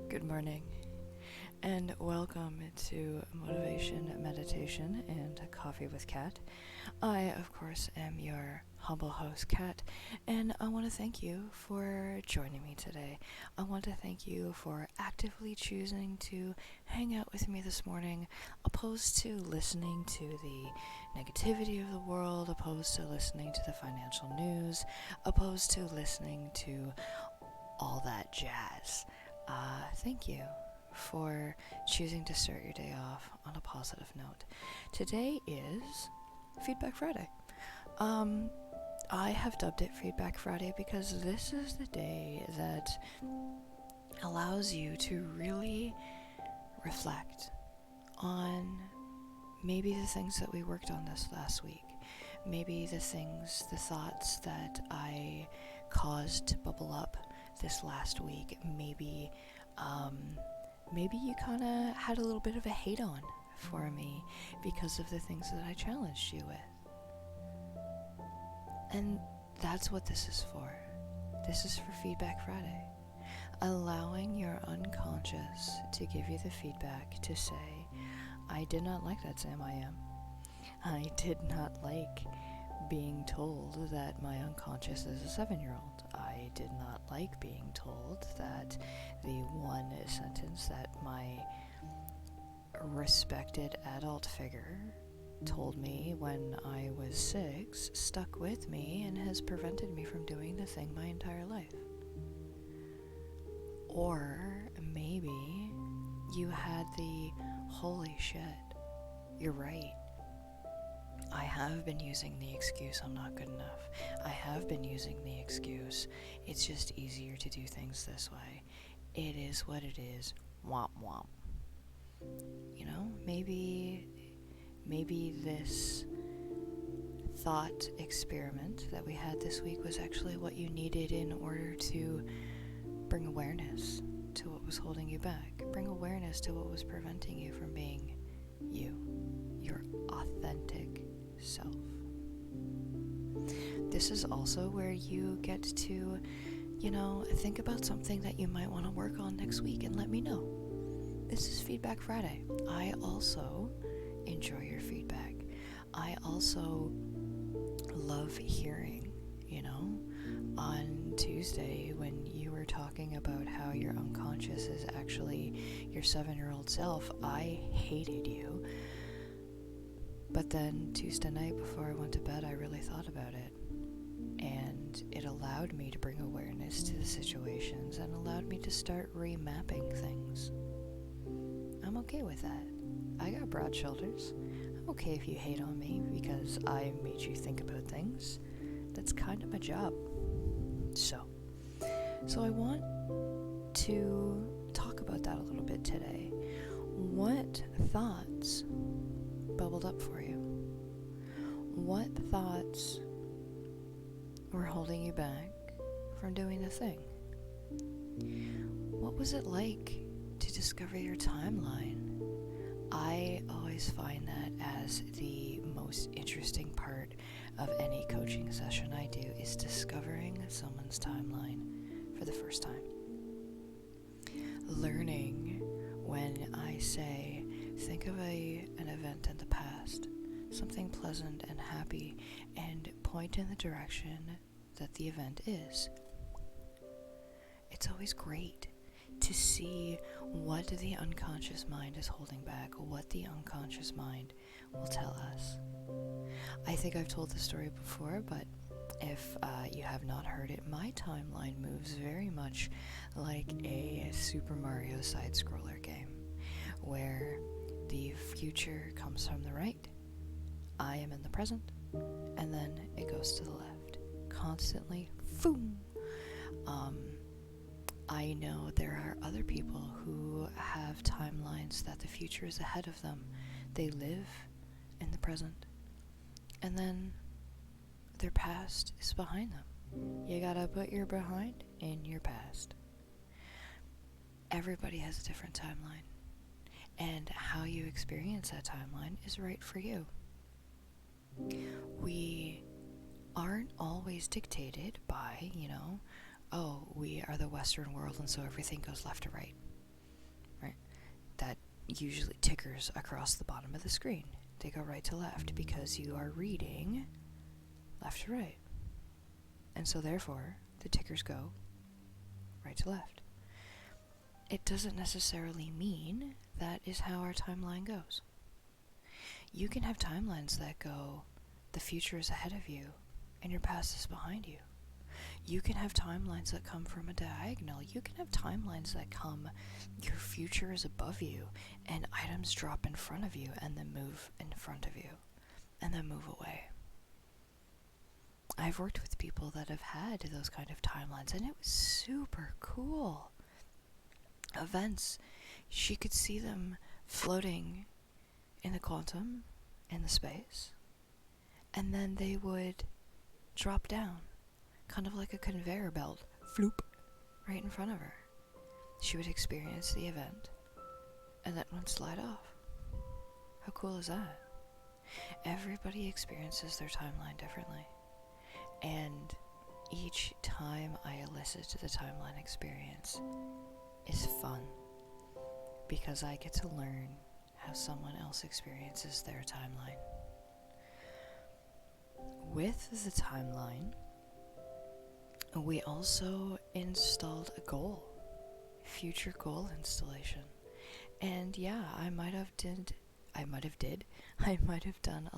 Good morning, and welcome to Motivation, Meditation, and Coffee with Kat. I, of course, am your humble host, Kat, and I want to thank you for joining me today. I want to thank you for actively choosing to hang out with me this morning, opposed to listening to the negativity of the world, opposed to listening to the financial news, opposed to listening to all that jazz. Thank you for choosing to start your day off on a positive note. Today is Feedback Friday. I have dubbed it Feedback Friday because this is the day that allows you to really reflect on maybe the things that we worked on this last week, maybe the thoughts that I caused to bubble up this last week. Maybe you kind of had a little bit of a hate on for me because of the things that I challenged you with. And that's what this is for. This is for Feedback Friday. Allowing your unconscious to give you the feedback to say, I did not like that Sam I am. I did not like being told that my unconscious is a 7-year-old. I did not like being told that the one sentence that my respected adult figure told me when I was 6 stuck with me and has prevented me from doing the thing my entire life. Or maybe you had the holy shit, you're right. I have been using the excuse I'm not good enough. I have been using the excuse it's just easier to do things this way. It is what it is. Womp womp. You know, maybe this thought experiment that we had this week was actually what you needed in order to bring awareness to what was holding you back. Bring awareness to what was preventing you from being you, your authentic self. This is also where you get to, think about something that you might want to work on next week and let me know. This is Feedback Friday. I also enjoy your feedback. I also love hearing, on Tuesday when you were talking about how your unconscious is actually your 7-year-old self, I hated you. But then Tuesday night before I went to bed, I really thought about it. And it allowed me to bring awareness to the situations and allowed me to start remapping things. I'm okay with that. I got broad shoulders. I'm okay if you hate on me because I made you think about things. That's kind of my job. So I want to talk about that a little bit today. What thoughts bubbled up for you? What thoughts were holding you back from doing the thing? What was it like to discover your timeline? I always find that as the most interesting part of any coaching session I do is discovering someone's timeline for the first time. Learning when I say, think of an event in the past, something pleasant and happy, and point in the direction that the event is. It's always great to see what the unconscious mind is holding back, what the unconscious mind will tell us. I think I've told this story before, but if you have not heard it, my timeline moves very much like a Super Mario side-scroller game, where the future comes from the right, I am in the present, and then it goes to the left. Constantly, boom! I know there are other people who have timelines that the future is ahead of them. They live in the present, and then their past is behind them. You gotta put your behind in your past. Everybody has a different timeline, and how you experience that timeline is right for you. We aren't always dictated by, oh, we are the Western world and so everything goes left to right. Right? That usually tickers across the bottom of the screen. They go right to left because you are reading left to right. And so therefore, the tickers go right to left. It doesn't necessarily mean that is how our timeline goes. You can have timelines that go, the future is ahead of you and your past is behind you. You can have timelines that come from a diagonal. You can have timelines that come, your future is above you, and items drop in front of you and then move in front of you, and then move away. I've worked with people that have had those kind of timelines, and it was super cool. Events, she could see them floating in the quantum, in the space, and then they would drop down, kind of like a conveyor belt, floop, right in front of her. She would experience the event, and then would slide off. How cool is that? Everybody experiences their timeline differently, and each time I elicit to the timeline experience is fun, because I get to learn how someone else experiences their timeline. With the timeline, we also installed a goal, future goal installation. And yeah, I might have done a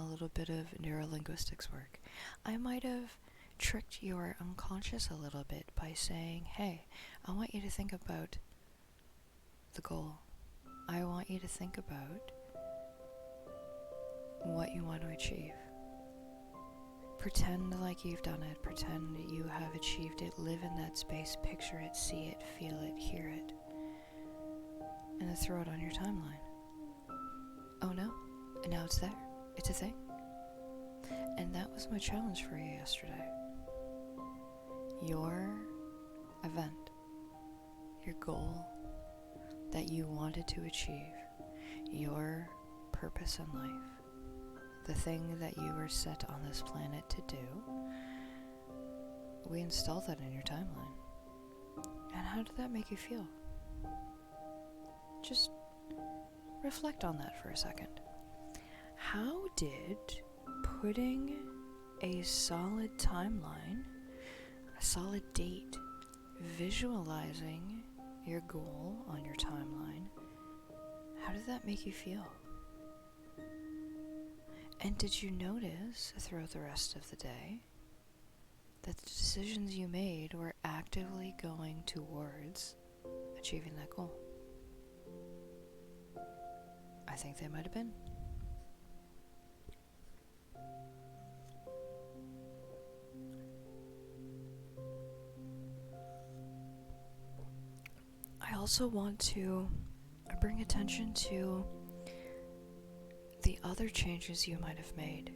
little bit of neurolinguistics work. I might have tricked your unconscious a little bit by saying, hey, I want you to think about the goal. I want you to think about what you want to achieve. Pretend like you've done it. Pretend you have achieved it. Live in that space. Picture it, see it, feel it, hear it. And then throw it on your timeline. Oh no, and now it's there. It's a thing. And that was my challenge for you yesterday. Your event, your goal that you wanted to achieve, your purpose in life, the thing that you were set on this planet to do, we installed that in your timeline. And how did that make you feel? Just reflect on that for a second. How did putting a solid timeline, a solid date, visualizing your goal on your timeline, how did that make you feel? And did you notice throughout the rest of the day that the decisions you made were actively going towards achieving that goal? I think they might have been. I also want to bring attention to the other changes you might have made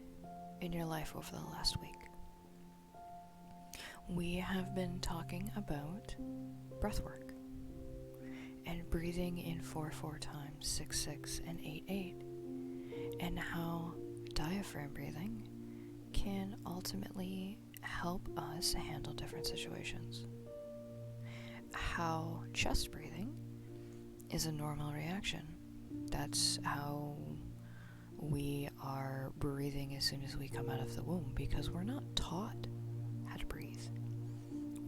in your life over the last week. We have been talking about breathwork and breathing in 4-4 times, 6-6, and 8-8, and how diaphragm breathing can ultimately help us handle different situations. How chest breathing is a normal reaction. That's how we are breathing as soon as we come out of the womb because we're not taught how to breathe.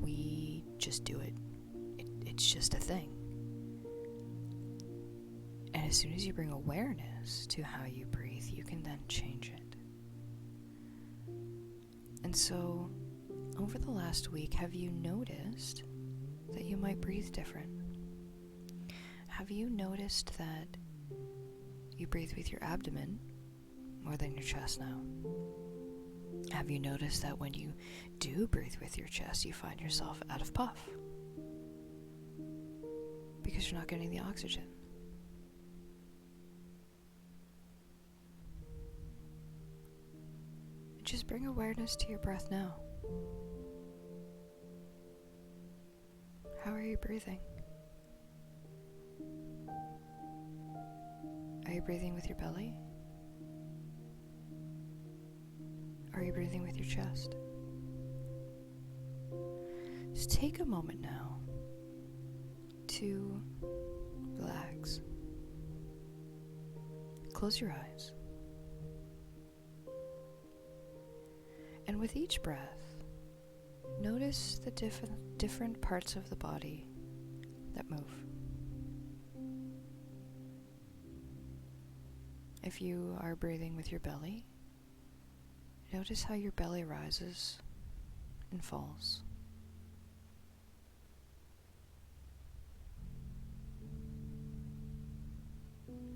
We just do it. It's just a thing. And as soon as you bring awareness to how you breathe, you can then change it. And so, over the last week, have you noticed that you might breathe different? Have you noticed that you breathe with your abdomen more than your chest now? Have you noticed that when you do breathe with your chest, you find yourself out of puff? Because you're not getting the oxygen. Just bring awareness to your breath now. How are you breathing? Are you breathing with your belly? Are you breathing with your chest? Just take a moment now to relax. Close your eyes. And with each breath, notice the different parts of the body that move. If you are breathing with your belly, notice how your belly rises and falls.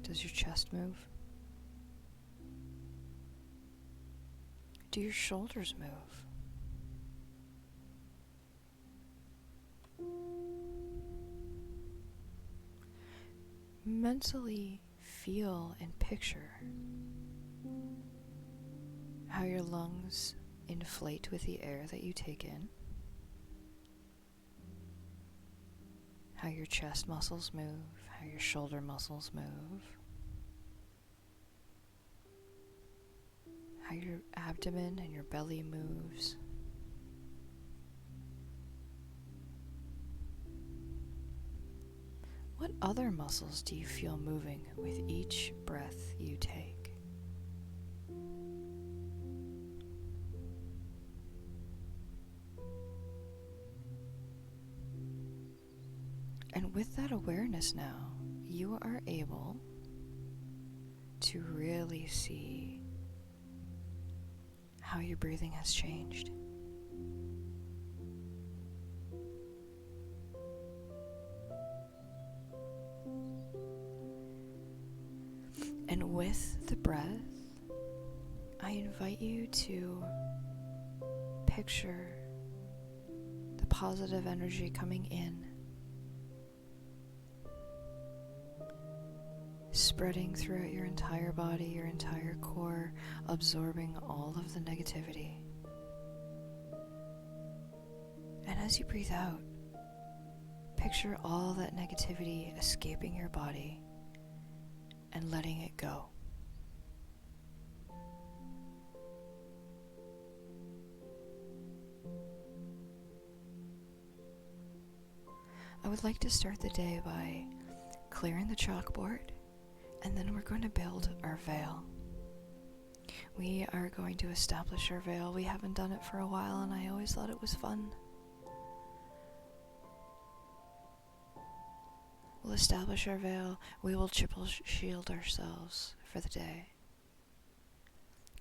Does your chest move? Do your shoulders move? Mentally feel and picture how your lungs inflate with the air that you take in, how your chest muscles move, how your shoulder muscles move, how your abdomen and your belly moves. What other muscles do you feel moving with each breath you take? And with that awareness now, you are able to really see how your breathing has changed. And with the breath, I invite you to picture the positive energy coming in, spreading throughout your entire body, your entire core, absorbing all of the negativity. And as you breathe out, picture all that negativity escaping your body and letting it go. I would like to start the day by clearing the chalkboard, and then we're going to build our veil. We are going to establish our veil. We haven't done it for a while, and I always thought it was fun. We'll establish our veil. We will triple shield ourselves for the day.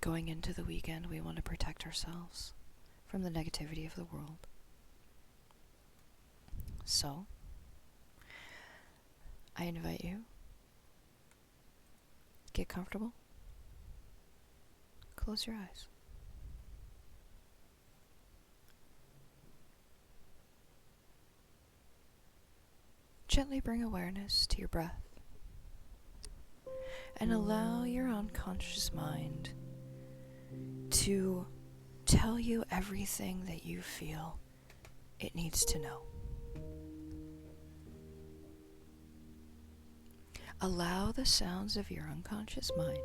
Going into the weekend, we want to protect ourselves from the negativity of the world. So, I invite you, get comfortable, close your eyes. Gently bring awareness to your breath and allow your unconscious mind to tell you everything that you feel it needs to know. Allow the sounds of your unconscious mind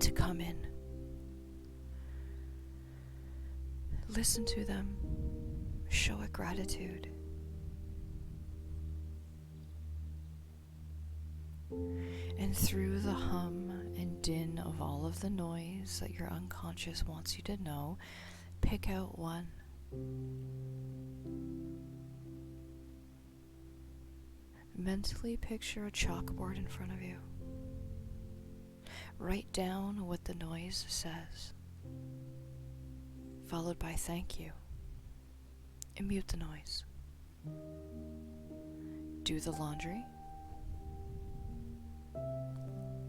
to come in. Listen to them. Show it gratitude. And through the hum and din of all of the noise that your unconscious wants you to know, pick out one. Mentally picture a chalkboard in front of you. Write down what the noise says, followed by thank you, and mute the noise. Do the laundry.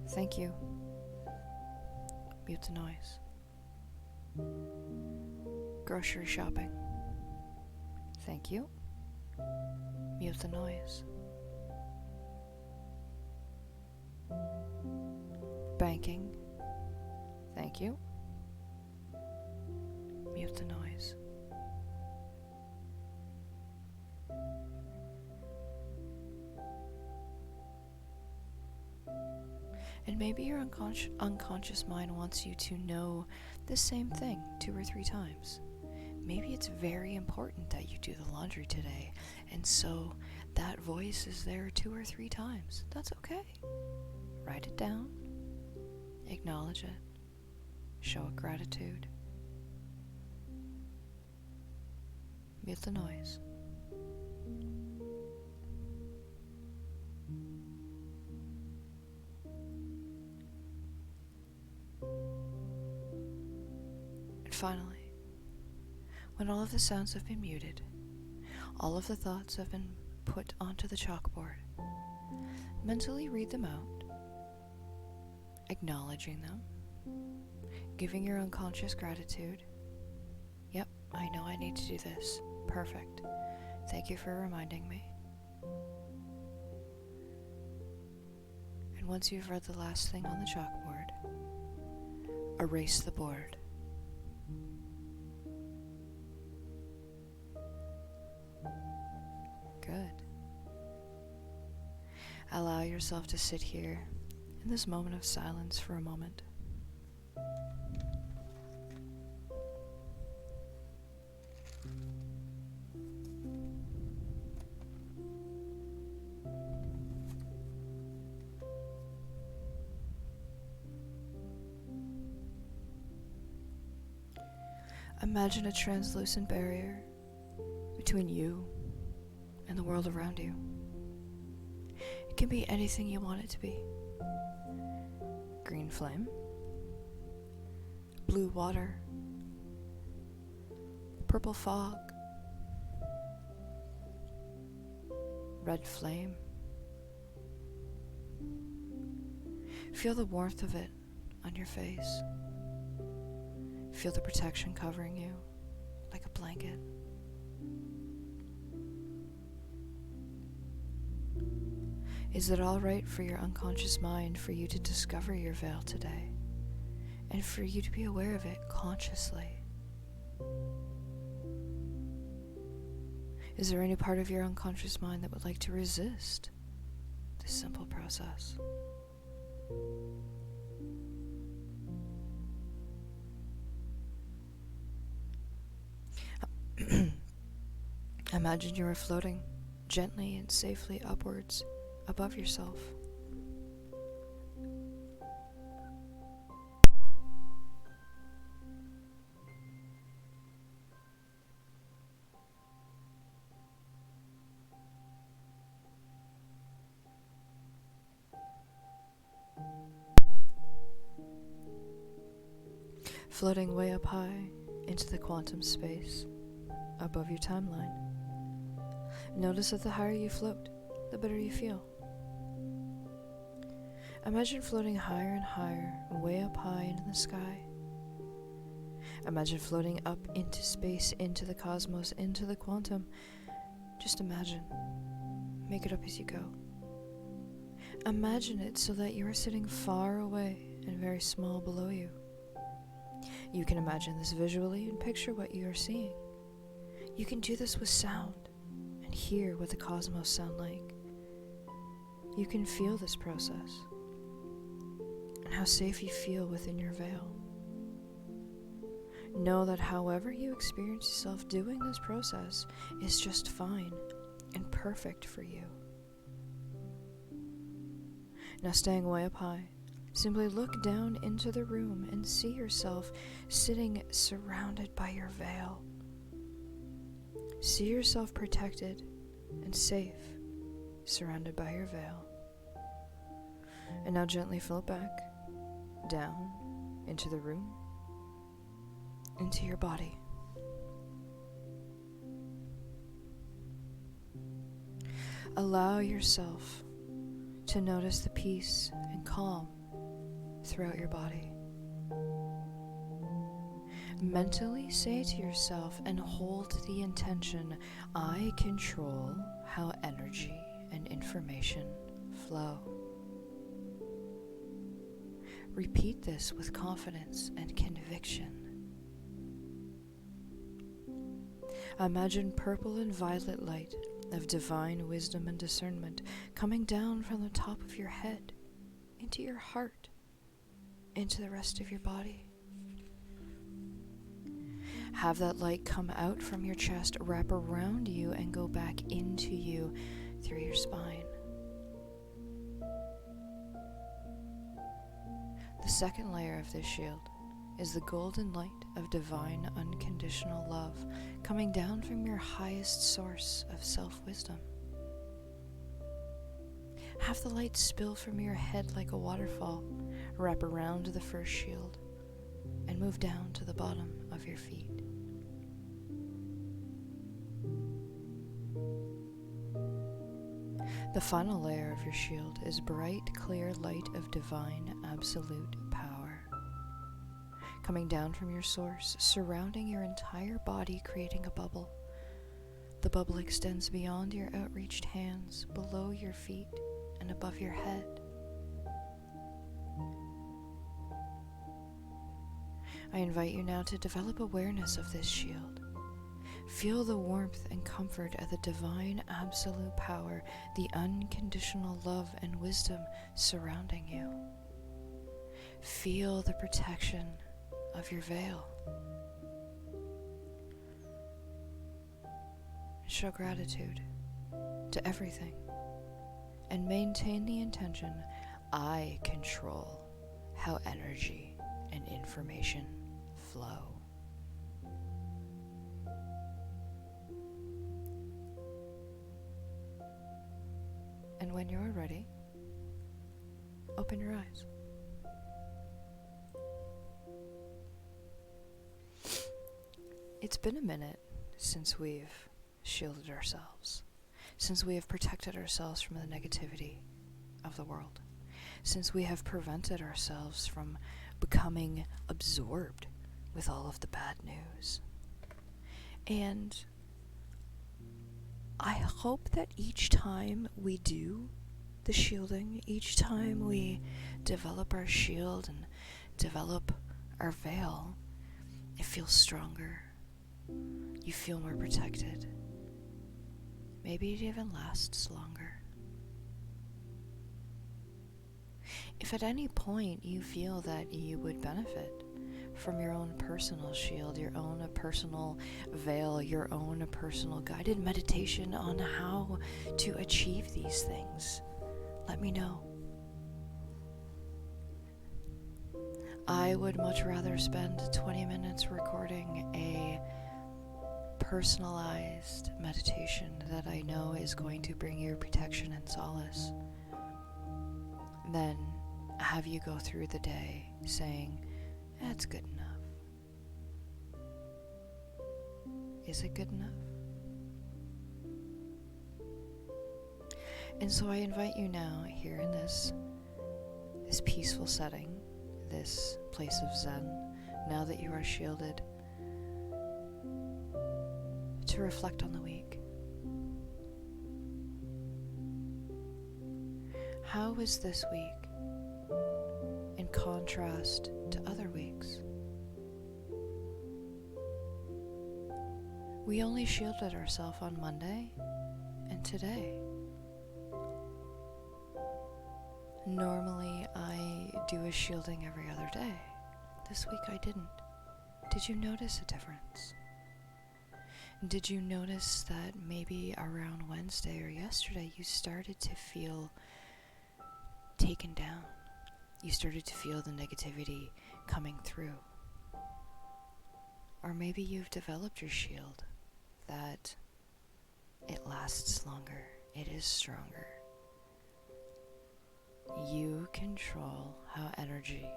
Thank you. Mute the noise. Grocery shopping. Thank you. Mute the noise. Banking. Thank you. Mute the noise. And maybe your unconscious mind wants you to know the same thing 2 or 3 times. Maybe it's very important that you do the laundry today, and so that voice is there 2 or 3 times. That's okay. Write it down, acknowledge it, show it gratitude. Mute the noise. And finally, when all of the sounds have been muted, all of the thoughts have been put onto the chalkboard, mentally read them out, acknowledging them, giving your unconscious gratitude. Yep, I know I need to do this. Perfect. Thank you for reminding me. And once you've read the last thing on the chalkboard, erase the board. Good. Allow yourself to sit here in this moment of silence for a moment. Imagine a translucent barrier between you and the world around you. It can be anything you want it to be. Green flame, blue water, purple fog, red flame. Feel the warmth of it on your face. Feel the protection covering you like a blanket. Is it all right for your unconscious mind for you to discover your veil today and for you to be aware of it consciously? Is there any part of your unconscious mind that would like to resist this simple process? Imagine you are floating gently and safely upwards above yourself. Floating way up high into the quantum space above your timeline. Notice that the higher you float, the better you feel. Imagine floating higher and higher, way up high into the sky. Imagine floating up into space, into the cosmos, into the quantum. Just imagine. Make it up as you go. Imagine it so that you are sitting far away and very small below you. You can imagine this visually and picture what you are seeing. You can do this with sound and hear what the cosmos sound like. You can feel this process and how safe you feel within your veil. Know that however you experience yourself doing this process is just fine and perfect for you. Now, staying way up high, Simply look down into the room and see yourself sitting surrounded by your veil. See yourself protected and safe, surrounded by your veil. And now gently float back, down, into the room, into your body. Allow yourself to notice the peace and calm throughout your body. Mentally say to yourself and hold the intention, I control how energy and information flow. Repeat this with confidence and conviction. Imagine purple and violet light of divine wisdom and discernment coming down from the top of your head into your heart, into the rest of your body. Have that light come out from your chest, wrap around you, and go back into you through your spine. The second layer of this shield is the golden light of divine unconditional love coming down from your highest source of self-wisdom. Have the light spill from your head like a waterfall, wrap around the first shield, and move down to the bottom of your feet. The final layer of your shield is bright, clear light of divine, absolute power, coming down from your source, surrounding your entire body, creating a bubble. The bubble extends beyond your outreached hands, below your feet, and above your head. I invite you now to develop awareness of this shield. Feel the warmth and comfort of the divine absolute power, the unconditional love and wisdom surrounding you. Feel the protection of your veil. Show gratitude to everything and maintain the intention, I control how energy and information flow. And when you're ready, open your eyes. It's been a minute since we've shielded ourselves, since we have protected ourselves from the negativity of the world, since we have prevented ourselves from becoming absorbed with all of the bad news. And I hope that each time we do the shielding, each time we develop our shield and develop our veil, it feels stronger. You feel more protected. Maybe it even lasts longer. If at any point you feel that you would benefit from your own personal shield, your own personal veil, your own personal guided meditation on how to achieve these things, let me know. I would much rather spend 20 minutes recording a personalized meditation that I know is going to bring you protection and solace than have you go through the day saying, that's good enough. Is it good enough? And so I invite you now, here in this peaceful setting, this place of Zen, now that you are shielded, to reflect on the week. How was this week in contrast to other weeks? We only shielded ourselves on Monday and today. Normally I do a shielding every other day. This week I didn't. Did you notice a difference? Did you notice that maybe around Wednesday or yesterday you started to feel taken down? you started to feel the negativity coming through. Or maybe you've developed your shield, that it lasts longer, it is stronger. You control how energy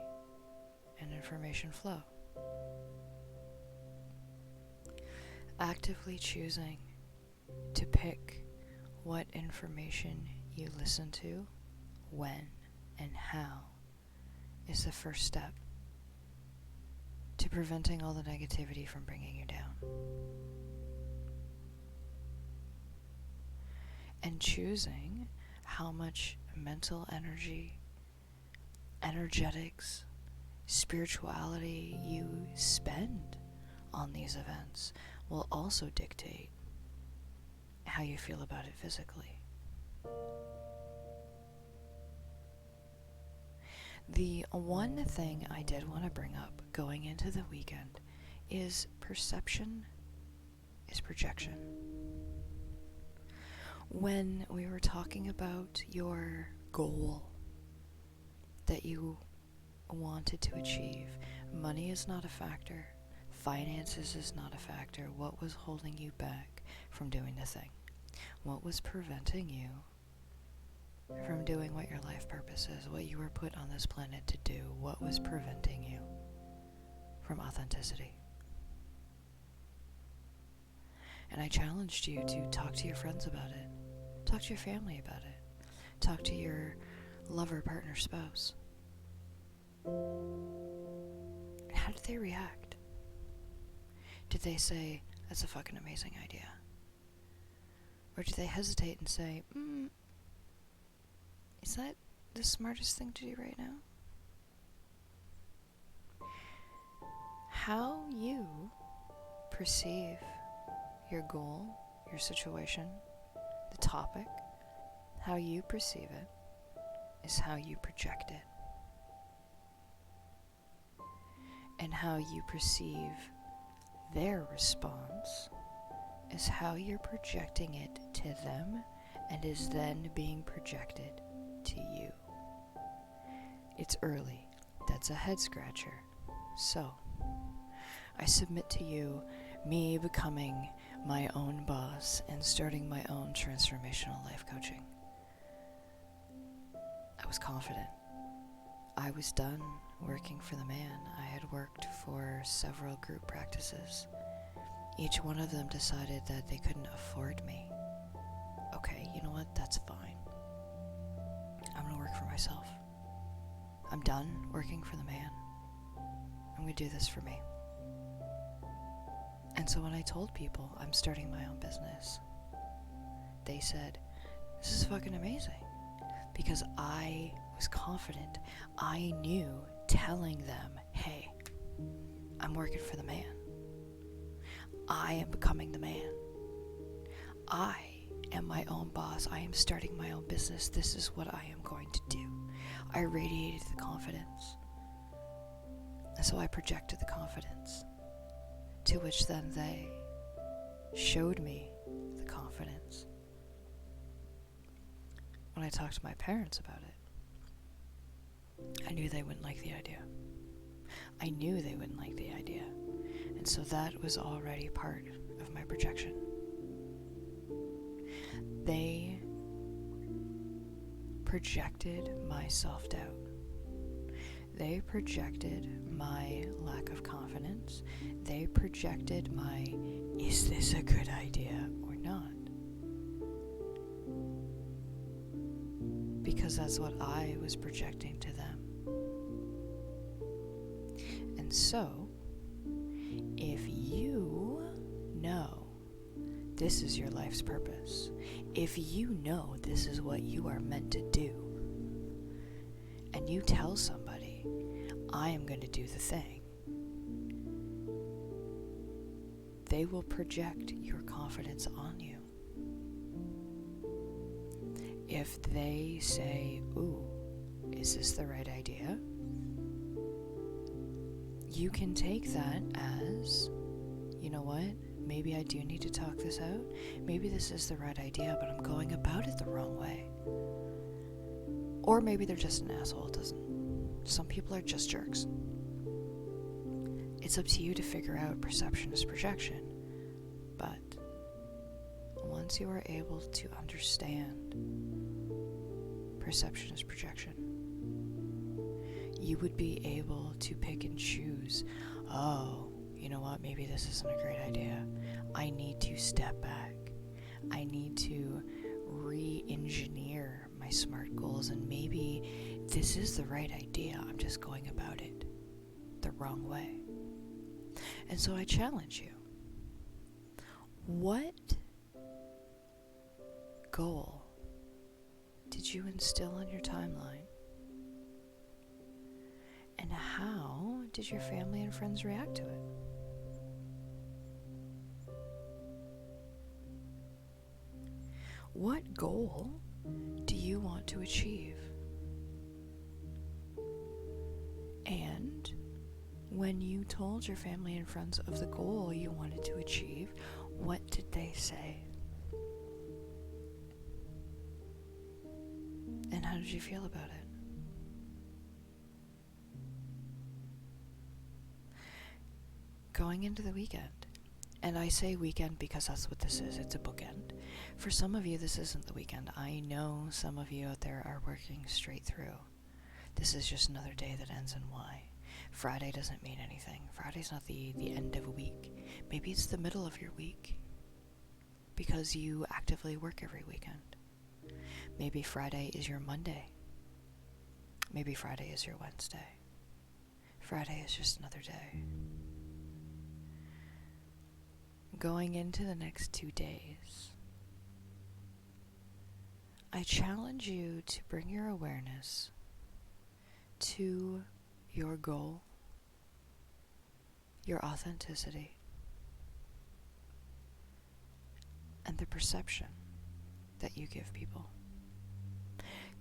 and information flow. Actively choosing to pick what information you listen to, when, and how is the first step to preventing all the negativity from bringing you down. And choosing how much mental energy, energetics, spirituality you spend on these events will also dictate how you feel about it physically. The one thing I did want to bring up going into the weekend is perception is projection. When we were talking about your goal that you wanted to achieve, money is not a factor, finances is not a factor. What was holding you back from doing the thing? What was preventing you from doing what your life purpose is, what you were put on this planet to do? What was preventing you from authenticity? And I challenged you to talk to your friends about it, talk to your family about it, talk to your lover, partner, spouse. How did they react? Did they say, that's a fucking amazing idea? Or did they hesitate and say, is that the smartest thing to do right now? How you perceive your goal, your situation, the topic, how you perceive it is how you project it. And how you perceive their response is how you're projecting it to them and is then being projected to you. It's early. That's a head scratcher. So, I submit to you me becoming my own boss and starting my own transformational life coaching. I was confident. I was done working for the man. I had worked for several group practices. Each one of them decided that they couldn't afford me. Okay, you know what? That's fine. I'm gonna work for myself. I'm done working for the man. I'm gonna do this for me. And so when I told people I'm starting my own business, they said, this is fucking amazing. Because I was confident. I knew telling them, hey, I'm working for the man. I am becoming the man. I am my own boss. I am starting my own business. This is what I am going to do. I radiated the confidence. And so I projected the confidence, to which then they showed me the confidence. When I talked to my parents about it, I knew they wouldn't like the idea. I knew they wouldn't like the idea. And so that was already part of my projection. They projected my self-doubt. They projected my lack of confidence. They projected my, is this a good idea or not? Because that's what I was projecting to them. And so, if you know this is your life's purpose, if you know this is what you are meant to do, and you tell somebody, I am going to do the thing, they will project your confidence on you. If they say, ooh, is this the right idea? You can take that as, you know what, maybe I do need to talk this out. Maybe this is the right idea, but I'm going about it the wrong way. Or maybe they're just an asshole. Some people are just jerks. It's up to you to figure out perception is projection. But once you are able to understand perception is projection, you would be able to pick and choose, oh, you know what, maybe this isn't a great idea. I need to step back. I need to re-engineer my SMART goals, and maybe this is the right idea. I'm just going about it the wrong way. And so I challenge you. What goal did you instill on your timeline? And how did your family and friends react to it? What goal do you want to achieve? And when you told your family and friends of the goal you wanted to achieve, what did they say? And how did you feel about it? Going into the weekend, and I say weekend because that's what this is, it's a bookend. For some of you, this isn't the weekend. I know some of you out there are working straight through. This is just another day that ends in Y. Friday doesn't mean anything. Friday's not the end of a week. Maybe it's the middle of your week because you actively work every weekend. Maybe Friday is your Monday. Maybe Friday is your Wednesday. Friday is just another day. Going into the next 2 days, I challenge you to bring your awareness to your goal, your authenticity, and the perception that you give people.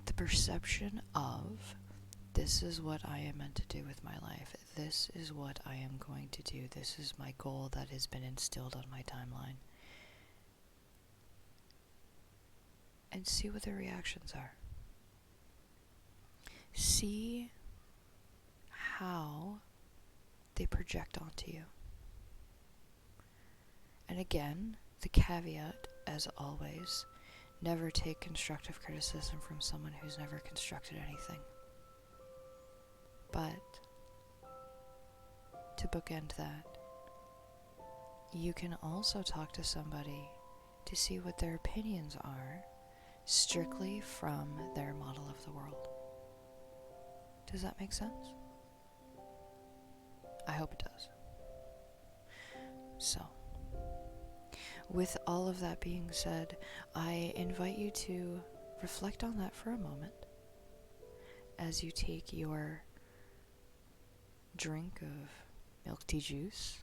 The perception of, this is what I am meant to do with my life. This is what I am going to do. This is my goal that has been instilled on my timeline. And see what the reactions are. See how they project onto you. And again, the caveat, as always, never take constructive criticism from someone who's never constructed anything. But to bookend that, you can also talk to somebody to see what their opinions are strictly from their model of the world. Does that make sense? I hope it does. So, with all of that being said, I invite you to reflect on that for a moment as you take your drink of milk tea juice,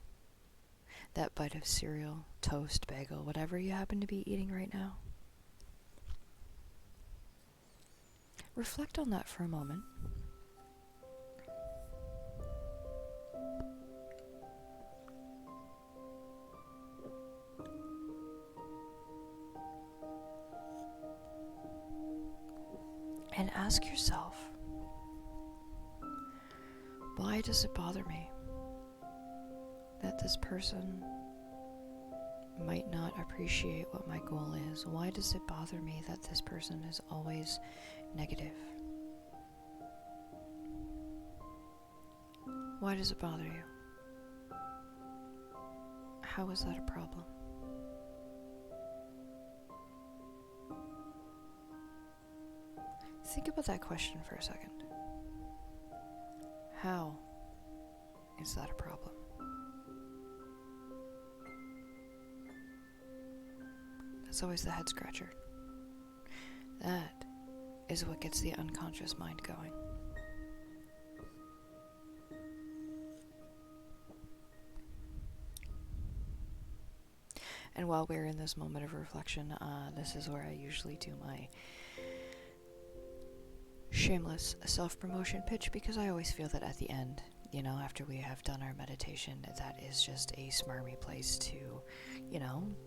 that bite of cereal, toast, bagel, whatever you happen to be eating right now. Reflect on that for a moment. And ask yourself, why does it bother me that this person might not appreciate what my goal is? Why does it bother me that this person is always negative? Why does it bother you? How is that a problem? Think about that question for a second. How is that a problem? That's always the head scratcher. That is what gets the unconscious mind going. And while we're in this moment of reflection, this is where I usually do my shameless self-promotion pitch, because I always feel that at the end, after we have done our meditation, that is just a smarmy place to,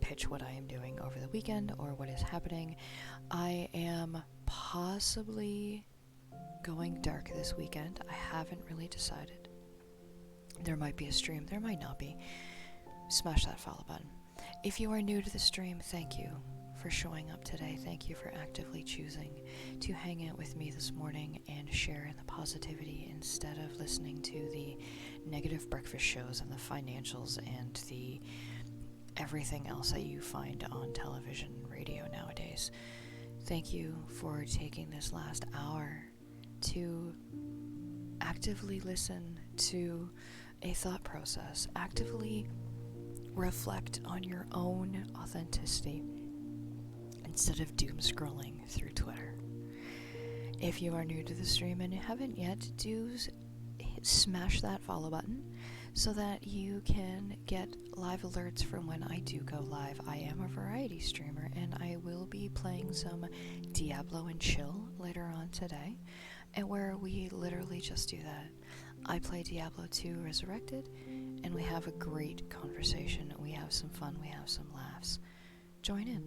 pitch what I am doing over the weekend or what is happening. I am possibly going dark this weekend. I haven't really decided. There might be a stream, there might not be. Smash that follow button. If you are new to the stream, thank you for showing up today. Thank you for actively choosing to hang out with me this morning and share in the positivity instead of listening to the negative breakfast shows and the financials and the everything else that you find on television and radio nowadays. Thank you for taking this last hour to actively listen to a thought process, actively reflect on your own authenticity instead of doom scrolling through Twitter. If you are new to the stream and haven't yet, do smash that follow button so that you can get live alerts from when I do go live. I am a variety streamer and I will be playing some Diablo and Chill later on today, and where we literally just do that. I play Diablo 2 Resurrected and we have a great conversation. We have some fun, we have some laughs. Join in.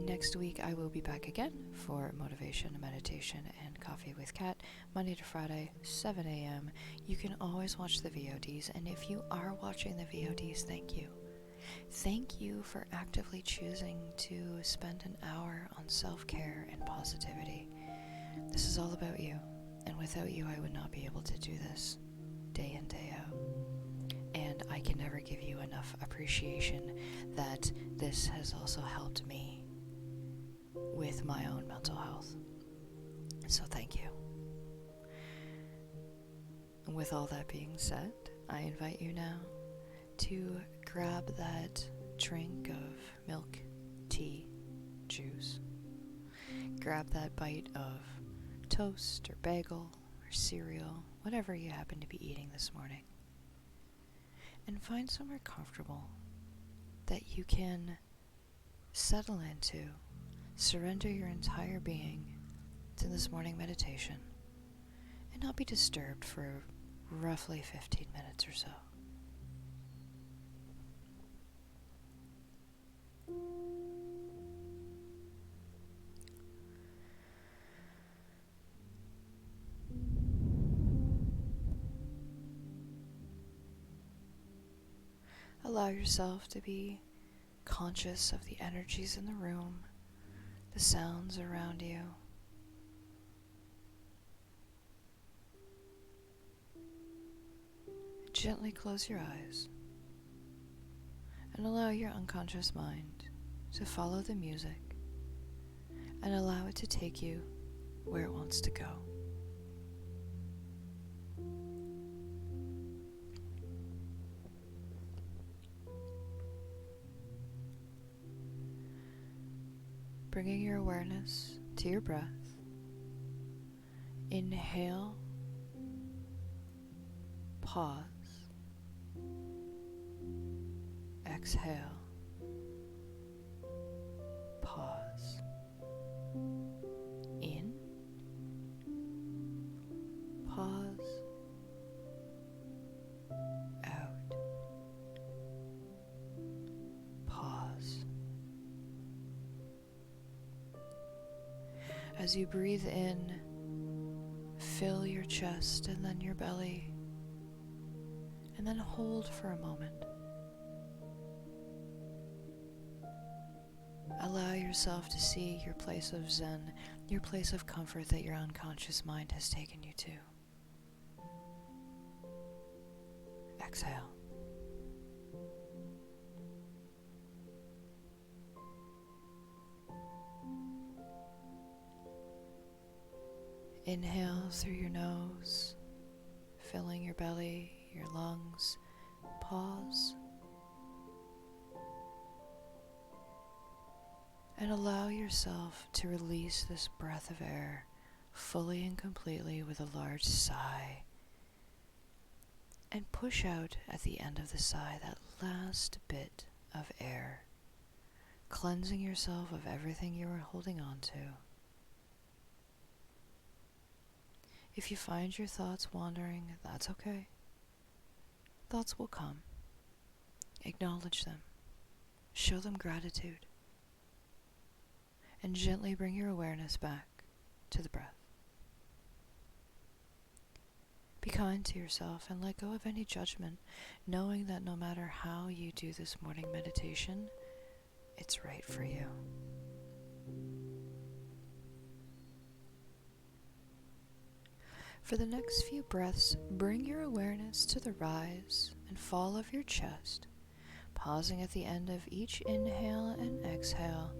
Next week I will be back again for Motivation, Meditation, and Coffee with Kat, Monday to Friday, 7 a.m. You can always watch the VODs, and if you are watching the VODs, thank you. Thank you for actively choosing to spend an hour on self-care and positivity. This is all about you, and without you I would not be able to do this day in, day out. And I can never give you enough appreciation that this has also helped me with my own mental health. So thank you. And with all that being said, I invite you now to grab that drink of milk, tea, juice. Grab that bite of toast or bagel or cereal, whatever you happen to be eating this morning. And find somewhere comfortable that you can settle into. Surrender your entire being to this morning meditation and not be disturbed for roughly 15 minutes or so. Allow yourself to be conscious of the energies in the room, the sounds around you. Gently close your eyes and allow your unconscious mind to follow the music and allow it to take you where it wants to go. Bringing your awareness to your breath. Inhale, pause, exhale, pause, in, pause, out, pause. As you breathe in, fill your chest and then your belly, and then hold for a moment. Allow yourself to see your place of Zen, your place of comfort that your unconscious mind has taken you to. Exhale. Inhale through your nose, filling your belly, your lungs. Pause. And allow yourself to release this breath of air fully and completely with a large sigh. And push out at the end of the sigh that last bit of air, cleansing yourself of everything you are holding on to. If you find your thoughts wandering, that's okay. Thoughts will come. Acknowledge them. Show them gratitude. and gently bring your awareness back to the breath. Be kind to yourself and let go of any judgment, knowing that no matter how you do this morning meditation, it's right for you. For the next few breaths, bring your awareness to the rise and fall of your chest, pausing at the end of each inhale and exhale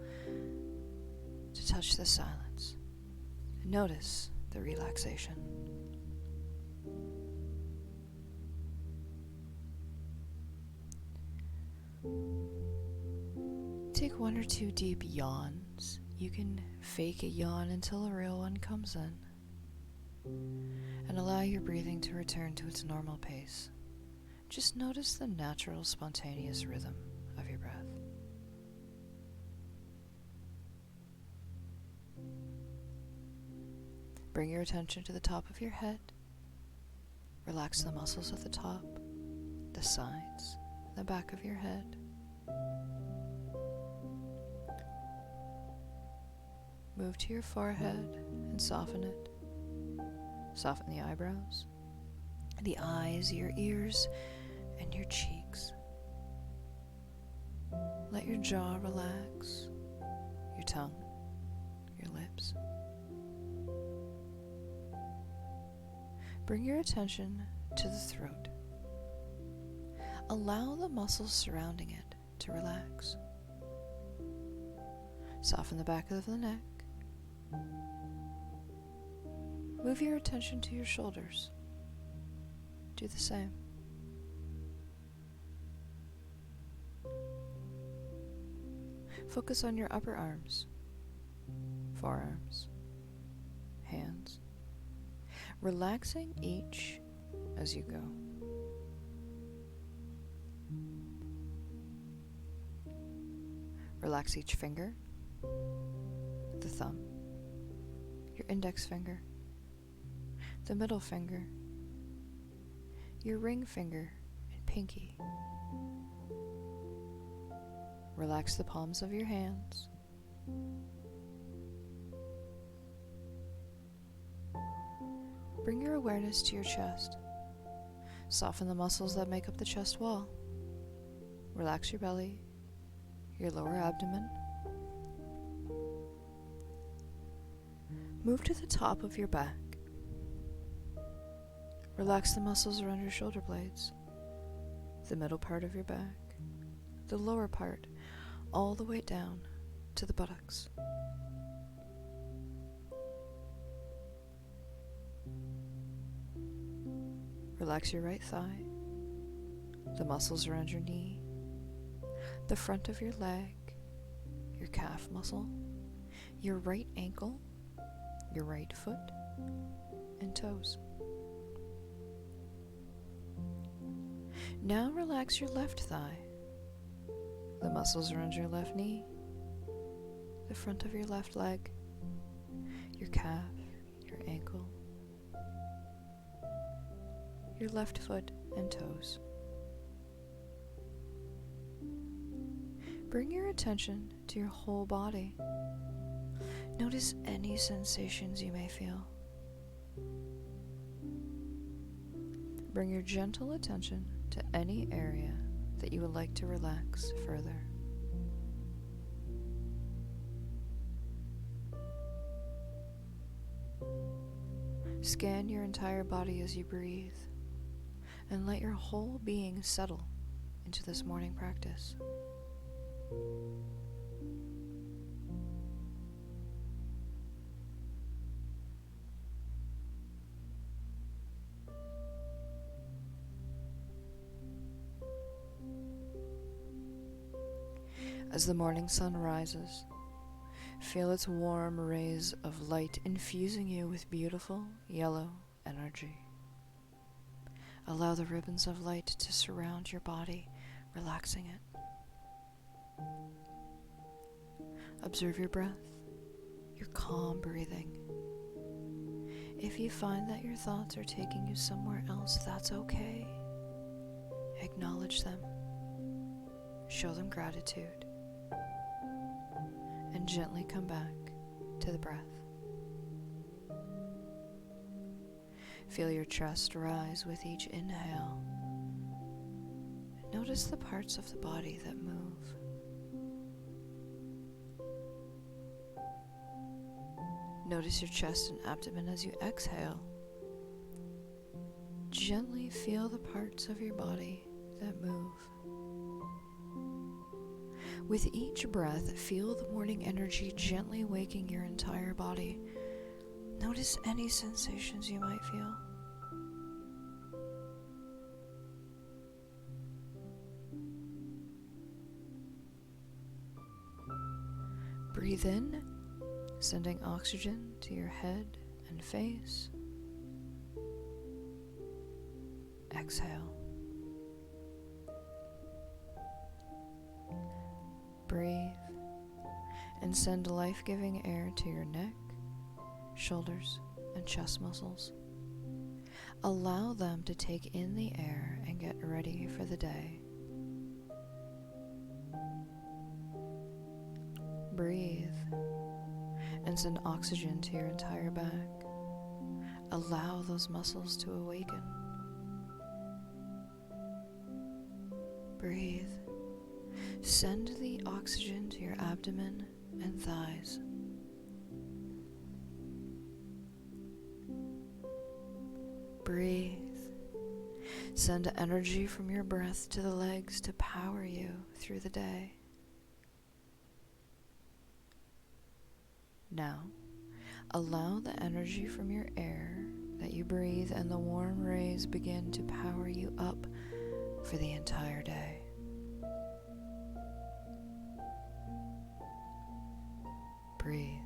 to touch the silence. Notice the relaxation. Take 1 or 2 deep yawns. You can fake a yawn until a real one comes in. And allow your breathing to return to its normal pace. Just notice the natural, spontaneous rhythm of your breath. Bring your attention to the top of your head. Relax the muscles at the top, the sides, the back of your head. Move to your forehead and soften it. Soften the eyebrows, the eyes, your ears, and your cheeks. Let your jaw relax, your tongue, your lips. Bring your attention to the throat. Allow the muscles surrounding it to relax. Soften the back of the neck. Move your attention to your shoulders. Do the same. Focus on your upper arms, forearms, hands, relaxing each as you go. Relax each finger, the thumb, your index finger, the middle finger, your ring finger and pinky. Relax the palms of your hands. Bring your awareness to your chest. Soften the muscles that make up the chest wall. Relax your belly, your lower abdomen. Move to the top of your back. Relax the muscles around your shoulder blades, the middle part of your back, the lower part, all the way down to the buttocks. Relax your right thigh, the muscles around your knee, the front of your leg, your calf muscle, your right ankle, your right foot, and toes. Now relax your left thigh, the muscles around your left knee, the front of your left leg, your calf, your ankle, your left foot and toes. Bring your attention to your whole body. Notice any sensations you may feel. Bring your gentle attention to any area that you would like to relax further. Scan your entire body as you breathe, and let your whole being settle into this morning practice. As the morning sun rises, feel its warm rays of light infusing you with beautiful yellow energy. Allow the ribbons of light to surround your body, relaxing it. Observe your breath, your calm breathing. If you find that your thoughts are taking you somewhere else, that's okay. Acknowledge them. Show them gratitude. And gently come back to the breath. Feel your chest rise with each inhale. Notice the parts of the body that move. Notice your chest and abdomen as you exhale. Gently feel the parts of your body that move. With each breath, feel the morning energy gently waking your entire body. Notice any sensations you might feel. Breathe in, sending oxygen to your head and face. Exhale. Breathe and send life-giving air to your neck, shoulders, and chest muscles. Allow them to take in the air and get ready for the day. Breathe and send oxygen to your entire back. Allow those muscles to awaken. Breathe. Send the oxygen to your abdomen and thighs. Breathe. Send energy from your breath to the legs to power you through the day. Now, allow the energy from your air that you breathe and the warm rays begin to power you up for the entire day. Breathe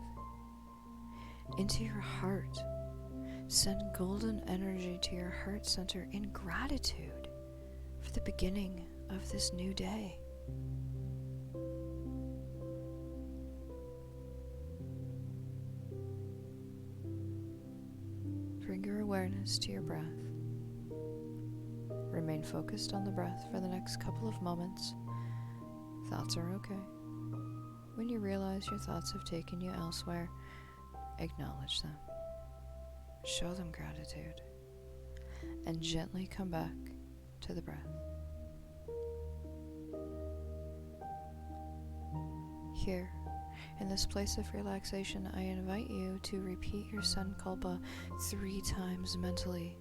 into your heart. Send golden energy to your heart center in gratitude for the beginning of this new day. Bring your awareness to your breath. Remain focused on the breath for the next couple of moments. Thoughts are okay. When you realize your thoughts have taken you elsewhere, acknowledge them. Show them gratitude. And gently come back to the breath. Here, in this place of relaxation, I invite you to repeat your Sankalpa 3 times mentally,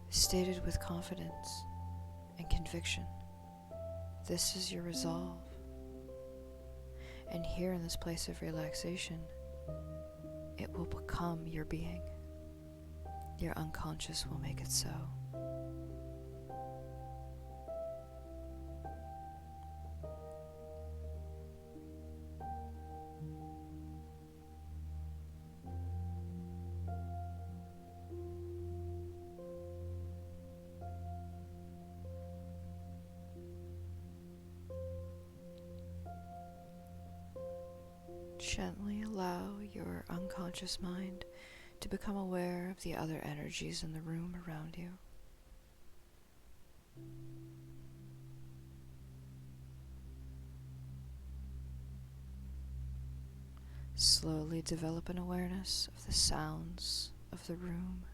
stated with confidence and conviction. This is your resolve. And here in this place of relaxation, it will become your being. Your unconscious will make it so. Gently allow your unconscious mind to become aware of the other energies in the room around you. Slowly develop an awareness of the sounds of the room,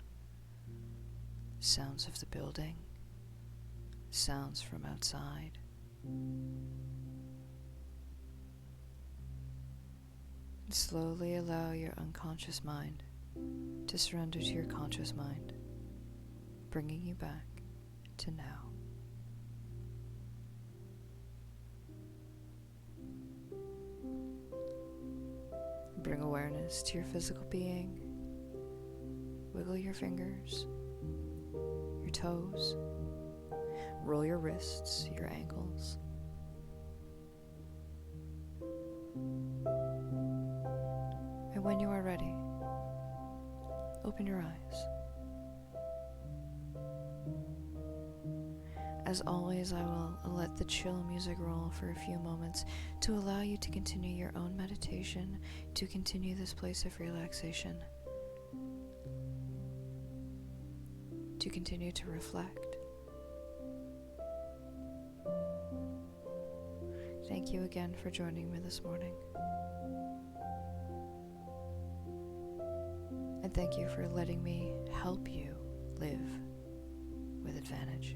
sounds of the building, sounds from outside. And slowly allow your unconscious mind to surrender to your conscious mind, bringing you back to now. Bring awareness to your physical being. Wiggle your fingers, your toes, roll your wrists, your ankles. And when you are ready, open your eyes. As always, I will let the chill music roll for a few moments to allow you to continue your own meditation, to continue this place of relaxation, to continue to reflect, Thank you again for joining me this morning. And thank you for letting me help you live with advantage.